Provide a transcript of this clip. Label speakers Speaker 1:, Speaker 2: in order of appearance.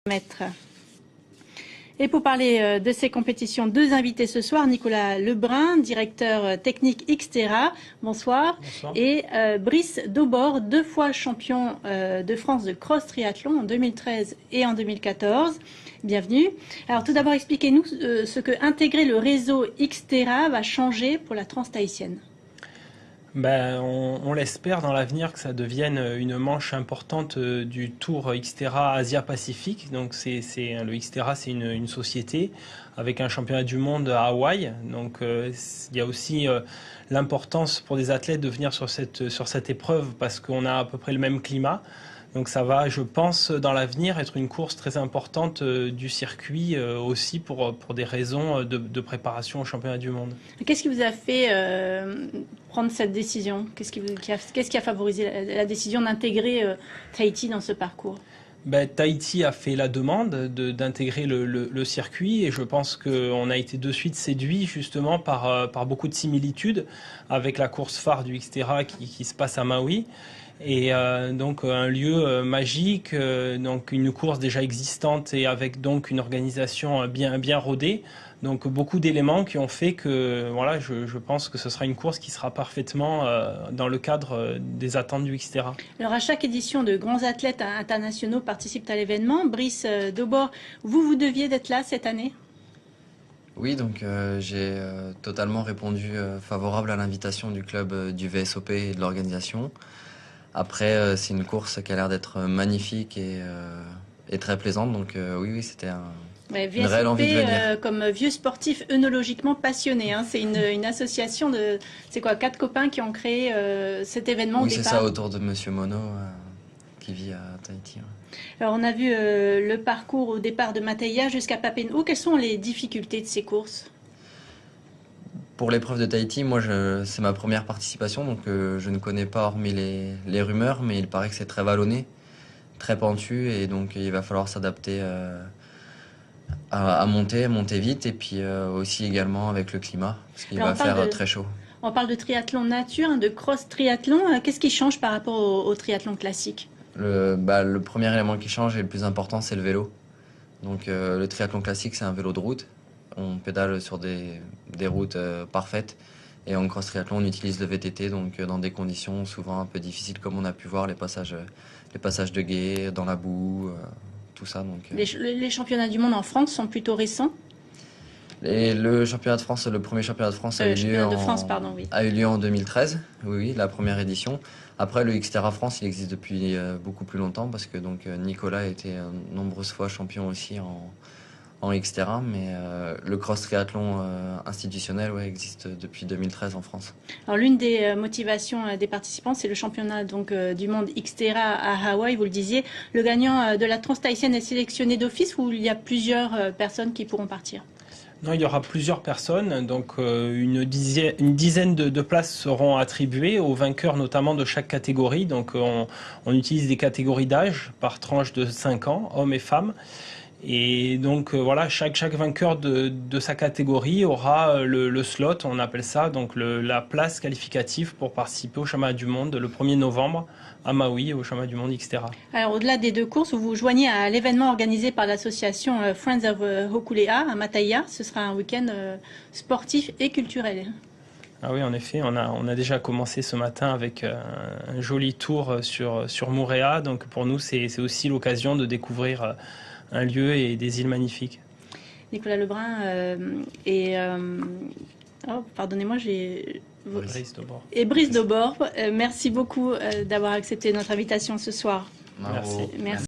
Speaker 1: Maître. Et pour parler de ces compétitions, deux invités ce soir, Nicolas Lebrun, directeur technique Xterra, bonsoir,
Speaker 2: bonsoir.
Speaker 1: Et Brice Daubord, deux fois champion de France de cross triathlon en 2013 et en 2014. Bienvenue. Alors tout d'abord, expliquez-nous ce que intégrer le réseau Xterra va changer pour la Transtahitienne.
Speaker 2: On l'espère dans l'avenir que ça devienne une manche importante du Tour Xterra Asia-Pacifique. Donc le Xterra, c'est une société avec un championnat du monde à Hawaï. Donc il y a aussi l'importance pour des athlètes de venir sur cette épreuve parce qu'on a à peu près le même climat. Donc ça va, je pense, dans l'avenir être une course très importante du circuit aussi pour des raisons de préparation au championnat du monde.
Speaker 1: Qu'est-ce qui vous a fait prendre cette décision? Qu'est-ce qui a favorisé la décision d'intégrer Tahiti dans ce parcours?
Speaker 2: Tahiti a fait la demande d'intégrer le circuit et je pense qu'on a été de suite séduit justement par beaucoup de similitudes avec la course phare du Xterra qui se passe à Maui. Et donc un lieu magique, donc une course déjà existante et avec donc une organisation bien rodée. Donc beaucoup d'éléments qui ont fait que voilà, je pense que ce sera une course qui sera parfaitement dans le cadre des attentes du Xterra.
Speaker 1: Alors à chaque édition, de grands athlètes internationaux participent à l'événement. Brice Daubord, vous deviez d'être là cette année?
Speaker 3: Oui, donc j'ai totalement répondu favorable à l'invitation du club du VSOP et de l'organisation. Après, c'est une course qui a l'air d'être magnifique et très plaisante, donc oui, c'était une réelle envie de venir.
Speaker 1: Comme vieux sportif œnologiquement passionné, hein. C'est une association de, c'est quoi, 4 copains qui ont créé cet événement au départ.
Speaker 3: Oui, c'est ça, autour de Monsieur Mono, qui vit à Tahiti. Ouais.
Speaker 1: Alors on a vu le parcours au départ de Mataya jusqu'à Papenhou. Quelles sont les difficultés de ces courses?
Speaker 3: Pour l'épreuve de Tahiti, moi, c'est ma première participation, donc je ne connais pas hormis les rumeurs, mais il paraît que c'est très vallonné, très pentu, et donc il va falloir s'adapter à monter vite, et puis aussi également avec le climat, parce qu'il va faire très chaud.
Speaker 1: On parle de triathlon nature, de cross triathlon. Qu'est-ce qui change par rapport au triathlon classique?
Speaker 3: Le premier élément qui change et le plus important, c'est le vélo. Donc le triathlon classique, c'est un vélo de route. On pédale sur des routes parfaites. Et en cross triathlon, on utilise le VTT, donc dans des conditions souvent un peu difficiles, comme on a pu voir, les passages de gué, dans la boue, tout ça. Donc,
Speaker 1: les championnats du monde en France sont plutôt récents?
Speaker 3: Le championnat de France, le premier championnat de France a eu lieu en 2013, oui, la première édition. Après, le Xterra France, il existe depuis beaucoup plus longtemps, parce que donc Nicolas a été nombreuses fois champion aussi en Xterra, mais le cross triathlon institutionnel existe depuis 2013 en France.
Speaker 1: Alors l'une des motivations des participants, c'est le championnat du monde Xterra à Hawaï, vous le disiez. Le gagnant de la Transtahitienne est sélectionné d'office ou il y a plusieurs personnes qui pourront partir?
Speaker 2: Non, il y aura plusieurs personnes, donc une dizaine de places seront attribuées aux vainqueurs notamment de chaque catégorie. Donc on utilise des catégories d'âge par tranche de 5 ans, hommes et femmes. Et donc voilà, chaque vainqueur de sa catégorie aura le slot, on appelle ça, donc la place qualificative pour participer au championnat du monde le 1er novembre à Maui, au championnat du monde Xterra.
Speaker 1: Alors au-delà des deux courses, vous vous joignez à l'événement organisé par l'association Friends of Hokulea à Mataya. Ce sera un week-end sportif et culturel.
Speaker 2: Ah oui, en effet, on a déjà commencé ce matin avec un joli tour sur Moorea. Donc pour nous, c'est aussi l'occasion de découvrir un lieu et des îles magnifiques.
Speaker 1: Nicolas Lebrun pardonnez-moi, j'ai...
Speaker 2: Brice Daubord.
Speaker 1: Et Brice Daubord, merci beaucoup d'avoir accepté notre invitation ce soir.
Speaker 3: Merci.
Speaker 1: Merci.